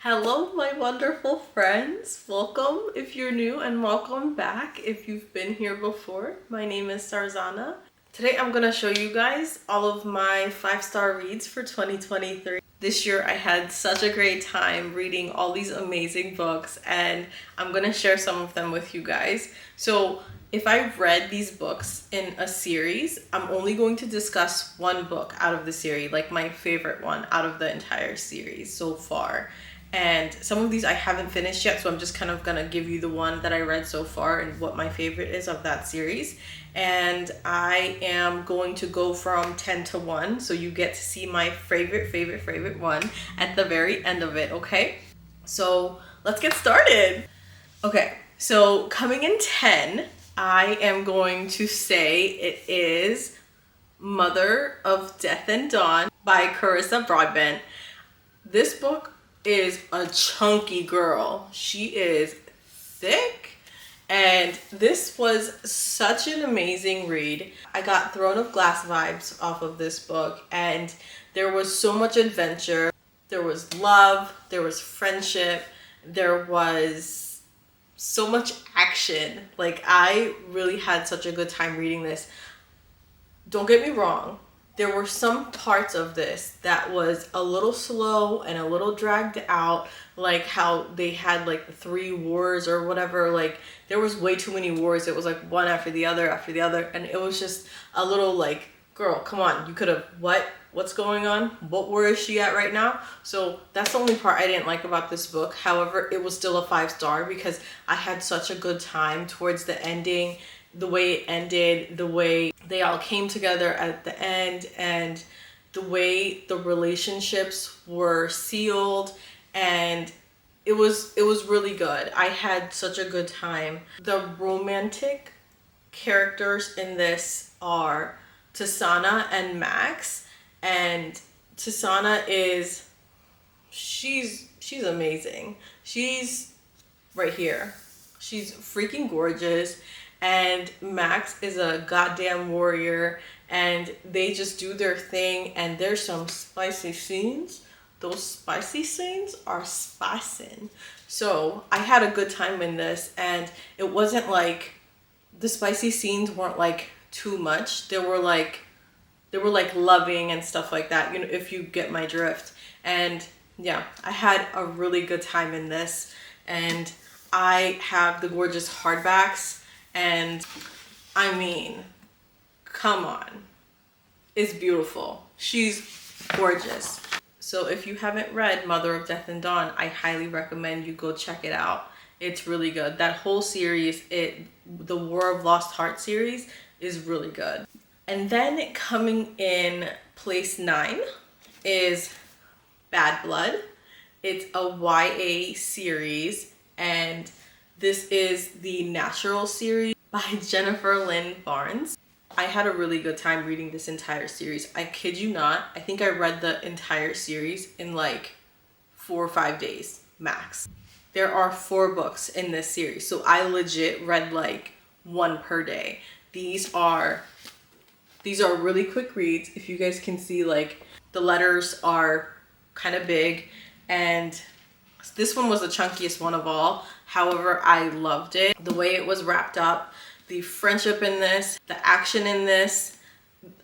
Hello, my wonderful friends. Welcome if you're new and welcome back if you've been here before. My name is Sarzana. Today I'm going to show you guys all of my 5-star reads for 2023. This year I had such a great time reading all these amazing books and I'm going to share some of them with you guys. So if I've read these books in a series, I'm only going to discuss one book out of the series, like my favorite one out of the entire series so far. And some of these I haven't finished yet, so I'm just kind of gonna give you the one that I read so far and what my favorite is of that series. And I am going to go from 10 to 1, so you get to see my favorite one at the very end of it, okay? So let's get started. Okay, so coming in 10, I am going to say it is Mother of Death and Dawn by Carissa Broadbent. This book is a chunky girl. She is thick, and this was such an amazing read. I got Throne of Glass vibes off of this book, and there was so much adventure. There was love, there was friendship, there was so much action. Like, I really had such a good time reading this. Don't get me wrong, there were some parts of this that was a little slow and a little dragged out, like how they had like the 3 wars or whatever. Like, there was way too many wars. It was like one after the other, and it was just a little like, girl, come on, you could have, what's going on? What war is she at right now? So that's the only part I didn't like about this book. However, it was still a 5-star because I had such a good time towards the ending. The way it ended, the way they all came together at the end, and the way the relationships were sealed, and it was really good. I had such a good time. The romantic characters in this are Tasana and Max, and Tasana is she's amazing. She's right here. She's freaking gorgeous. And Max is a goddamn warrior, and they just do their thing, and there's some spicy scenes. Those spicy scenes are spicing. So I had a good time in this, and it wasn't like, the spicy scenes weren't like too much. They were like loving and stuff like that, you know, if you get my drift. And yeah, I had a really good time in this, and I have the gorgeous hardbacks. And I mean, come on, it's beautiful. She's gorgeous. So if you haven't read Mother of Death and Dawn, I highly recommend you go check it out. It's really good. That whole series, the War of Lost Heart series, is really good. And then coming in place 9 is Bad Blood. It's a YA series, and this is the Natural series by Jennifer Lynn Barnes. I had a really good time reading this entire series. I kid you not. I think I read the entire series in like 4 or 5 days max. There are 4 books in this series, so I legit read like 1 per day. These are really quick reads. If you guys can see, like, the letters are kind of big, and this one was the chunkiest one of all. However, I loved it. The way it was wrapped up, the friendship in this, the action in this,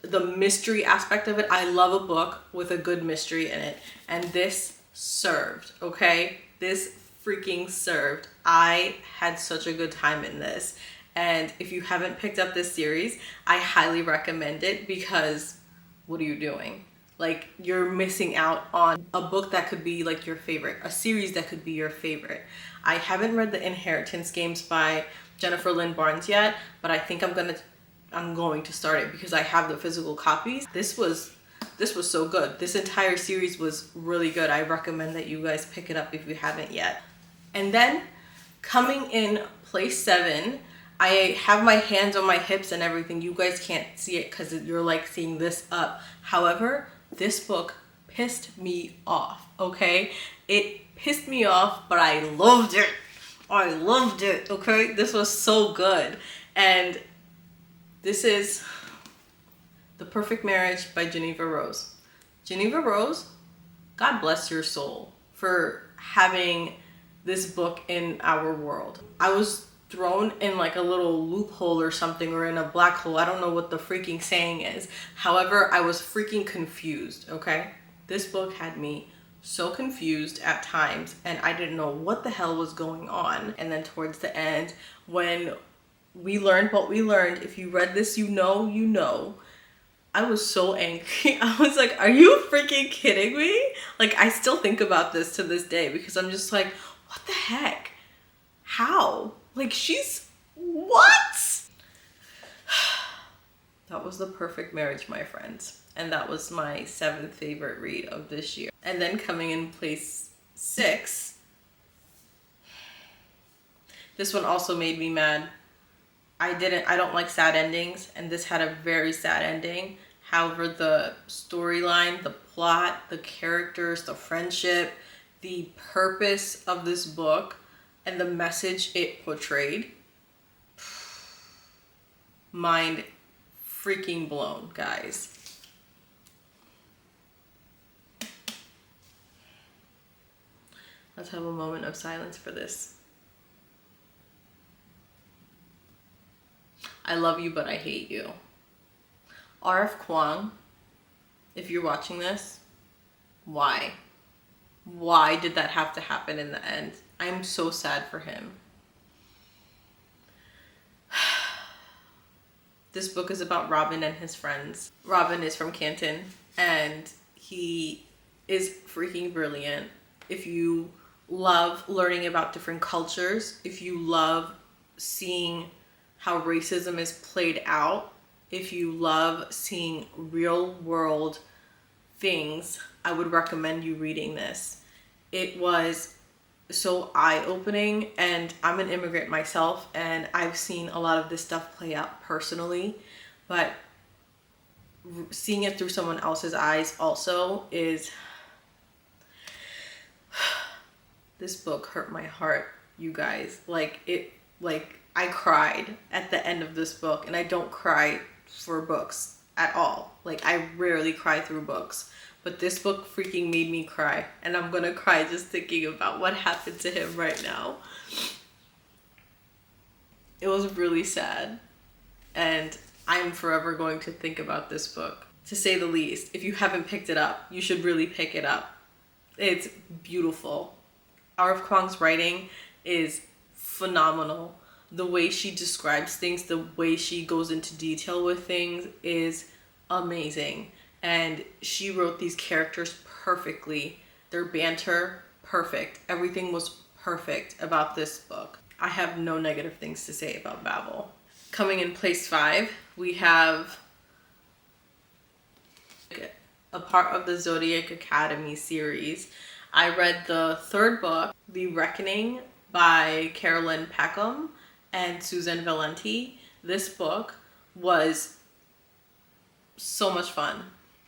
the mystery aspect of it. I love a book with a good mystery in it. And this served, okay? This freaking served. I had such a good time in this. And if you haven't picked up this series, I highly recommend it, because what are you doing? Like, you're missing out on a book that could be like your favorite, a series that could be your favorite. I haven't read The Inheritance Games by Jennifer Lynn Barnes yet, but I think I'm going to start it because I have the physical copies. This was so good. This entire series was really good. I recommend that you guys pick it up if you haven't yet. And then coming in place 7, I have my hands on my hips and everything. You guys can't see it because you're like seeing this up. However, this book pissed me off, okay? It pissed me off, but I loved it. I loved it, okay? This was so good. And this is The Perfect Marriage by Geneva Rose. Geneva Rose, God bless your soul for having this book in our world. I was thrown in like a little loophole or something, or in a black hole. I don't know what the freaking saying is. However, I was freaking confused, okay? This book had me so confused at times, and I didn't know what the hell was going on. And then towards the end, when we learned what we learned, if you read this, you know, I was so angry. I was like, are you freaking kidding me? Like, I still think about this to this day because I'm just like, what the heck? How? Like, she's, what? That was the perfect marriage, my friends. And that was my 7th favorite read of this year. And then coming in place 6, this one also made me mad. I don't like sad endings, and this had a very sad ending. However, the storyline, the plot, the characters, the friendship, the purpose of this book, and the message it portrayed, mind freaking blown, guys. Let's have a moment of silence for this. I love you, but I hate you. R.F. Kuang, if you're watching this, why? Why did that have to happen in the end? I'm so sad for him. This book is about Robin and his friends. Robin is from Canton, and he is freaking brilliant. If you love learning about different cultures, if you love seeing how racism is played out, if you love seeing real world things, I would recommend you reading this. It was so eye-opening, and I'm an immigrant myself, and I've seen a lot of this stuff play out personally, but seeing it through someone else's eyes also is... This book hurt my heart, you guys. I cried at the end of this book, and I don't cry for books at all. Like, I rarely cry through books, but this book freaking made me cry, and I'm gonna cry just thinking about what happened to him right now. It was really sad, and I'm forever going to think about this book, to say the least. If you haven't picked it up, you should really pick it up. It's beautiful. R.F. Kuang's writing is phenomenal. The way she describes things, the way she goes into detail with things is amazing. And she wrote these characters perfectly. Their banter, perfect. Everything was perfect about this book. I have no negative things to say about Babel. Coming in place 5, we have a part of the Zodiac Academy series. I read the 3rd book, The Reckoning by Carolyn Peckham and Susan Valenti. This book was so much fun.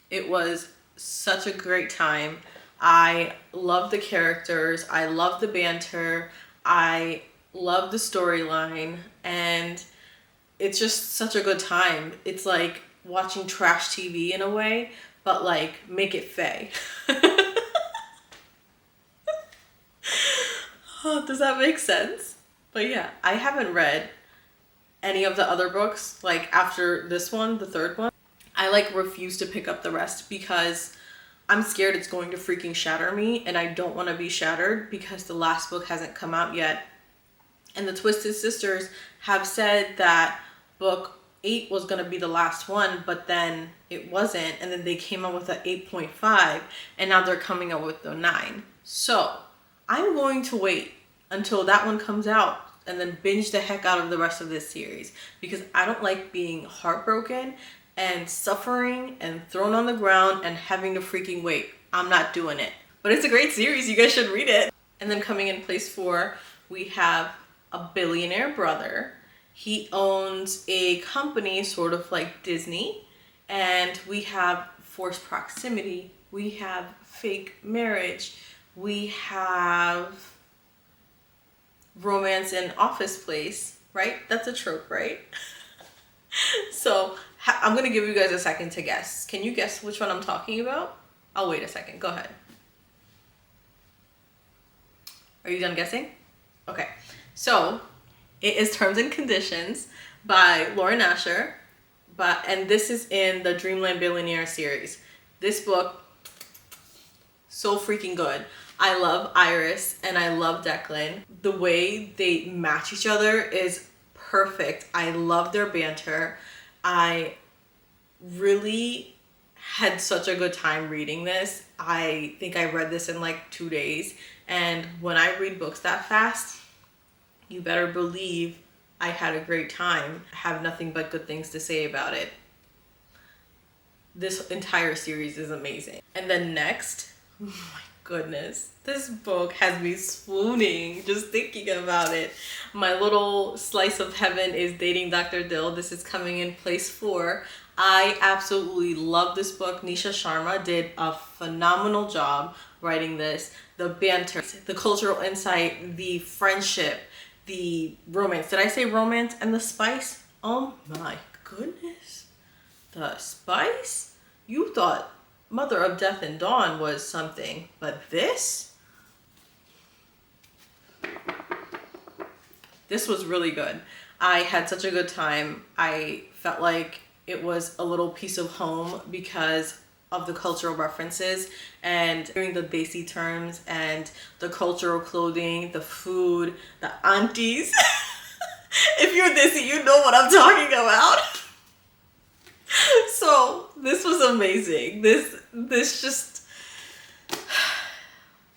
It was such a great time. I love the characters. I love the banter. I love the storyline, and it's just such a good time. It's like watching trash TV in a way, but like make it fae. Oh, does that make sense? But yeah, I haven't read any of the other books, like after this one, the 3rd one. I like refuse to pick up the rest because I'm scared it's going to freaking shatter me, and I don't want to be shattered because the last book hasn't come out yet. And the Twisted Sisters have said that book 8 was going to be the last one, but then it wasn't, and then they came out with an 8.5, and now they're coming out with the 9. So I'm going to wait until that one comes out and then binge the heck out of the rest of this series, because I don't like being heartbroken and suffering and thrown on the ground and having to freaking wait. I'm not doing it. But it's a great series. You guys should read it. And then coming in place 4, we have a billionaire brother. He owns a company sort of like Disney, and we have forced proximity. We have fake marriage. We have romance in Office Place, right? That's a trope, right? So I'm gonna give you guys a second to guess. Can you guess which one I'm talking about? I'll wait a second. Go ahead. Are you done guessing? Okay, so it is Terms and Conditions by Lauren Asher, and this is in the Dreamland Billionaire series. This book, so freaking good. I love Iris and I love Declan. The way they match each other is perfect. I love their banter. I really had such a good time reading this. I think I read this in like 2 days. And when I read books that fast, you better believe I had a great time. I have nothing but good things to say about it. This entire series is amazing. And then next, oh my goodness, this book has me swooning just thinking about it. My little slice of heaven is Dating Dr. Dill. This is coming in place 4. I absolutely love this book. Nisha Sharma did a phenomenal job writing this. The banter, the cultural insight, the friendship, the romance. Did I say romance? And the spice? Oh my goodness. The spice? You thought Mother of Death and Dawn was something, but this was really good. I had such a good time. I felt like it was a little piece of home because of the cultural references and hearing the Desi terms and the cultural clothing, the food, the aunties. If you're Desi, you know what I'm talking about. So this was amazing. This just,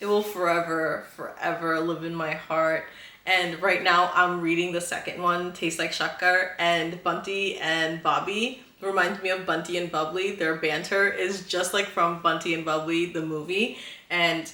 it will forever live in my heart. And right now I'm reading the second one, Tastes Like Shakkar, and Bunty and Bobby reminds me of Bunty and Bubbly. Their banter is just like from Bunty and Bubbly, the movie. And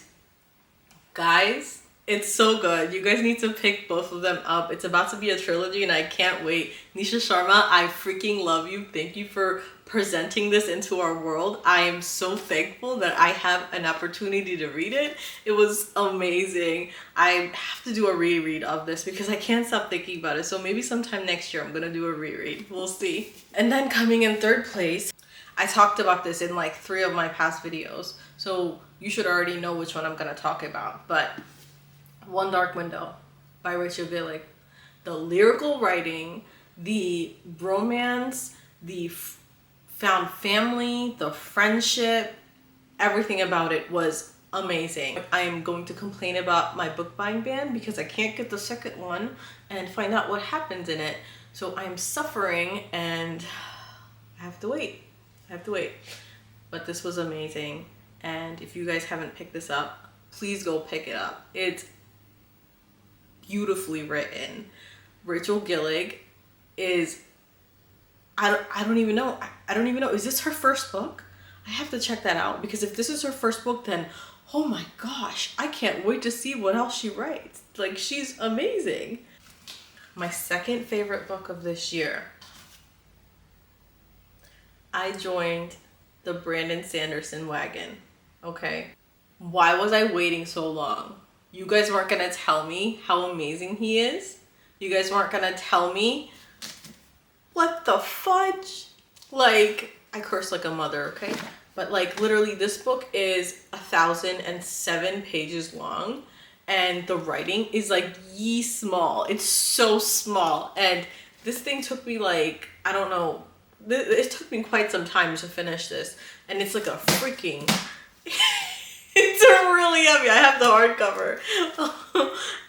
guys, it's so good. You guys need to pick both of them up. It's about to be a trilogy and I can't wait. Nisha Sharma, I freaking love you. Thank you for presenting this into our world. I am so thankful that I have an opportunity to read it. It was amazing. I have to do a reread of this because I can't stop thinking about it. So maybe sometime next year I'm gonna do a reread. We'll see. And then coming in third place, I talked about this in like 3 of my past videos. So you should already know which one I'm gonna talk about. But One Dark Window by Rachel Gillig. The lyrical writing, the romance, the found family, the friendship, everything about it was amazing. I am going to complain about my book buying ban because I can't get the second one and find out what happens in it. So I'm suffering and I have to wait. But this was amazing. And if you guys haven't picked this up, please go pick it up. It's beautifully written. Rachel Gillig is, I don't even know. Is this her first book? I have to check that out because if this is her first book, then oh my gosh, I can't wait to see what else she writes. Like, she's amazing. My second favorite book of this year. I joined the Brandon Sanderson wagon. Okay. Why was I waiting so long? You guys weren't gonna tell me how amazing he is. You guys weren't gonna tell me what the fudge? Like, I curse like a mother, okay? But like literally this book is 1,007 pages long and the writing is like ye small. It's so small. And this thing took me like, I don't know, it took me quite some time to finish this. And it's like a freaking, it's really heavy. I have the hardcover.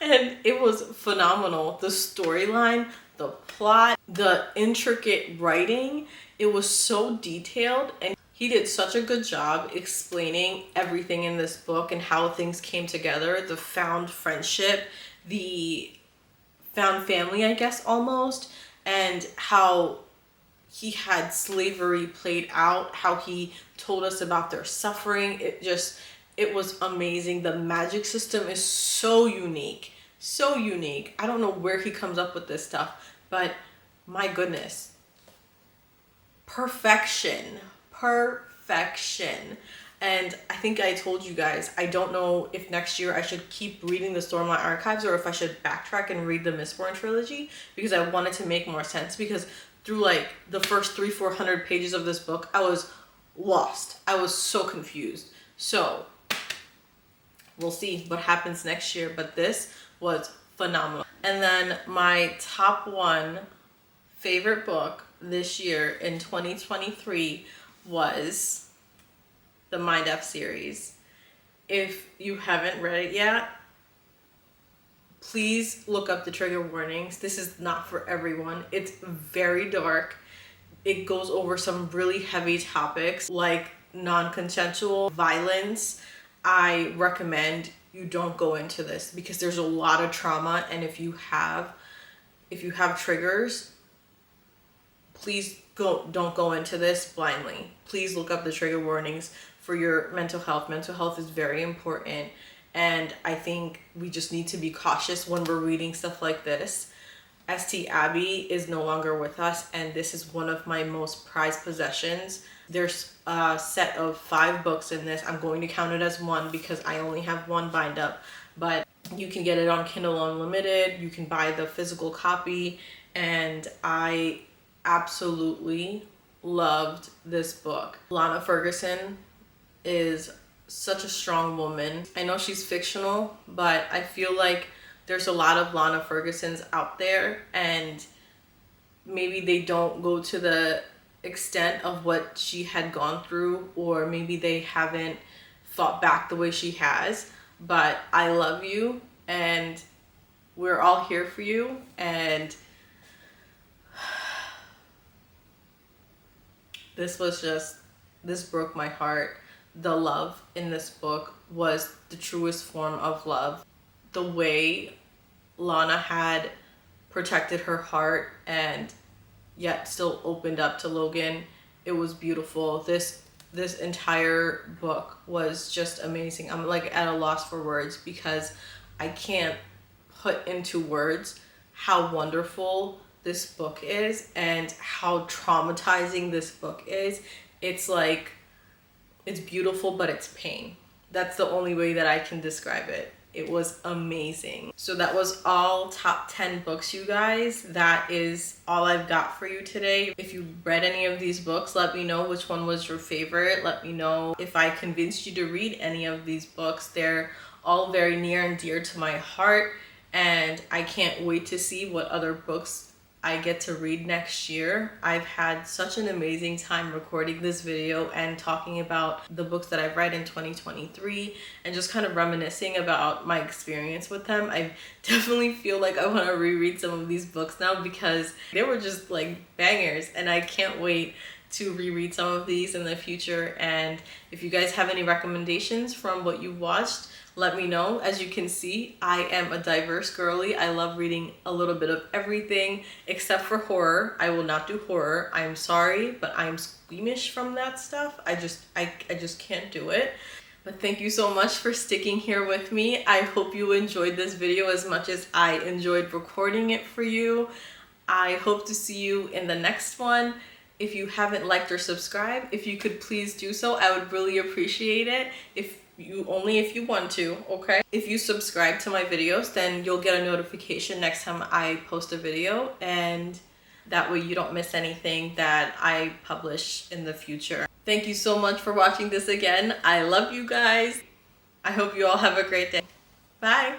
And it was phenomenal. The storyline, the plot, the intricate writing, it was so detailed and he did such a good job explaining everything in this book and how things came together, the found friendship, the found family, I guess, almost, and how he had slavery played out, how he told us about their suffering. It was amazing. The magic system is so unique. So unique. I don't know where he comes up with this stuff, but my goodness. Perfection. And I think I told you guys, I don't know if next year I should keep reading the Stormlight Archives or if I should backtrack and read the Mistborn trilogy because I wanted to make more sense, because through like the first 300-400 pages of this book, I was lost. I was so confused. So we'll see what happens next year, but this was phenomenal. And then my top one favorite book this year in 2023 was the Mindf series. If you haven't read it yet, please look up the trigger warnings. This is not for everyone. It's very dark. It goes over some really heavy topics like non-consensual violence. I recommend you don't go into this because there's a lot of trauma, and if you have triggers, please don't go into this blindly. Please look up the trigger warnings for your mental health. Mental health is very important, and I think we just need to be cautious when we're reading stuff like this. St. Abby is no longer with us, and this is one of my most prized possessions. There's a set of 5 books in this. I'm going to count it as one because I only have one bind up, but you can get it on Kindle Unlimited. You can buy the physical copy, and I absolutely loved this book. Lana Ferguson is such a strong woman. I know she's fictional, but I feel like there's a lot of Lana Fergusons out there, and maybe they don't go to the extent of what she had gone through, or maybe they haven't fought back the way she has. But I love you, and we're all here for you, and this broke my heart. The love in this book was the truest form of love. The way Lana had protected her heart and yet still opened up to Logan, it was beautiful. This entire book was just amazing. I'm like at a loss for words because I can't put into words how wonderful this book is and how traumatizing this book is. It's like, it's beautiful, but it's pain. That's the only way that I can describe it. It was amazing. So that was all top 10 books, you guys. That is all I've got for you today. If you read any of these books, let me know which one was your favorite. Let me know if I convinced you to read any of these books. They're all very near and dear to my heart, and I can't wait to see what other books I get to read next year. I've had such an amazing time recording this video and talking about the books that I've read in 2023 and just kind of reminiscing about my experience with them. I definitely feel like I want to reread some of these books now because they were just like bangers, and I can't wait to reread some of these in the future. And if you guys have any recommendations from what you watched, let me know. As you can see, I am a diverse girly. I love reading a little bit of everything except for horror. I will not do horror. I'm sorry, but I'm squeamish from that stuff. I just can't do it. But thank you so much for sticking here with me. I hope you enjoyed this video as much as I enjoyed recording it for you. I hope to see you in the next one. If you haven't liked or subscribed, if you could please do so, I would really appreciate it. If you want to, okay? If you subscribe to my videos, then you'll get a notification next time I post a video, and that way you don't miss anything that I publish in the future. Thank you so much for watching this again. I love you guys. I hope you all have a great day. Bye.